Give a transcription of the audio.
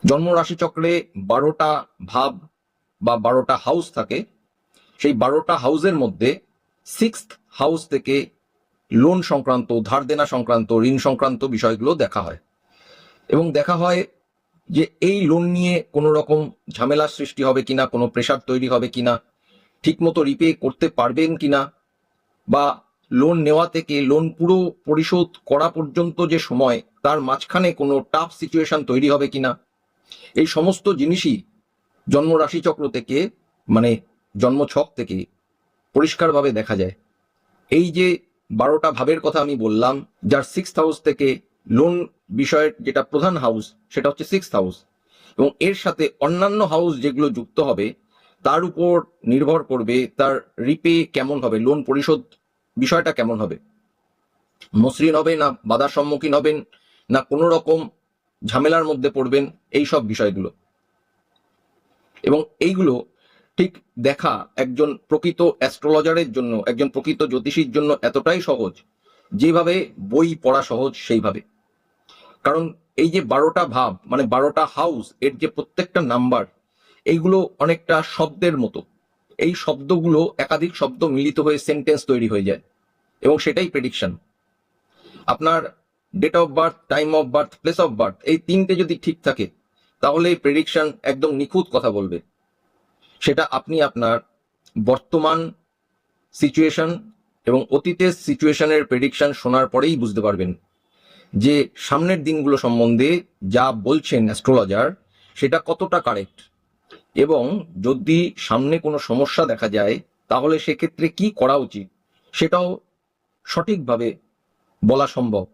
জন্ম রাশিচক্রে 12টা ভাব বা 12টা হাউস থাকে। সেই 12টা হাউসের মধ্যে 6th হাউস থেকে লোন সংক্রান্ত, ধার দেনা সংক্রান্ত, ঋণ সংক্রান্ত বিষয়গুলো দেখা হয় এবং দেখা হয় যে এই লোন নিয়ে কোনো রকম ঝামেলার সৃষ্টি হবে কিনা, কোনো প্রেশার তৈরি হবে কিনা, ঠিকমতো রিপে করতে পারবেন কিনা, বা লোন নেওয়া থেকে লোন পুরো পরিশোধ করা পর্যন্ত যে সময় তার মাঝখানে কোনো টাফ সিচুয়েশন তৈরি হবে কিনা, এই সমস্ত জিনিসই জন্ম রাশিচক্র থেকে, মানে জন্মছক থেকে পরিষ্কারভাবে দেখা যায়। এই যে 12টা ভাবের কথা আমি বললাম, যার 6th হাউস থেকে লোন বিষয়ের যেটা প্রধান হাউস সেটা হচ্ছে 6th হাউস, এবং এর সাথে অন্যান্য হাউস যেগুলো যুক্ত হবে তার উপর নির্ভর করবে তার রিপে কেমন হবে, লোন পরিশোধ বিষয়টা কেমন হবে, মসৃণ হবে না বাধার সম্মুখীন হবেন না কোনো রকম ঝামেলার মধ্যে পড়বেন, এই সব বিষয়গুলো। এবং এইগুলো ঠিক দেখা একজন প্রকৃত অ্যাস্ট্রোলজারের জন্য, একজন প্রকৃত জ্যোতিষীর জন্য এতটাই সহজ যেভাবে বই পড়া সহজ সেইভাবে। কারণ এই যে 12টা ভাব মানে 12টা হাউস, এর যে প্রত্যেকটা নাম্বার, এইগুলো অনেকটা শব্দের মতো। এই শব্দগুলো একাধিক শব্দ মিলিত হয়ে সেন্টেন্স তৈরি হয়ে যায় এবং সেটাই প্রেডিকশন। আপনার date of birth, time of birth, place of birth, এই তিনটে যদি ঠিক থাকে তাহলে প্রেডিকশন একদম নিখুঁত কথা বলবে। সেটা আপনি আপনার বর্তমান সিচুয়েশন এবং অতীতের সিচুয়েশনের প্রেডিকশন শোনার পরেই বুঝতে পারবেন যে সামনের দিনগুলো সম্বন্ধে যা বলছেন অ্যাস্ট্রোলজার সেটা কতটা কারেক্ট, এবং যদি সামনে কোনো সমস্যা দেখা যায় তাহলে সেক্ষেত্রে কি করা উচিত সেটাও সঠিকভাবে বলা সম্ভব।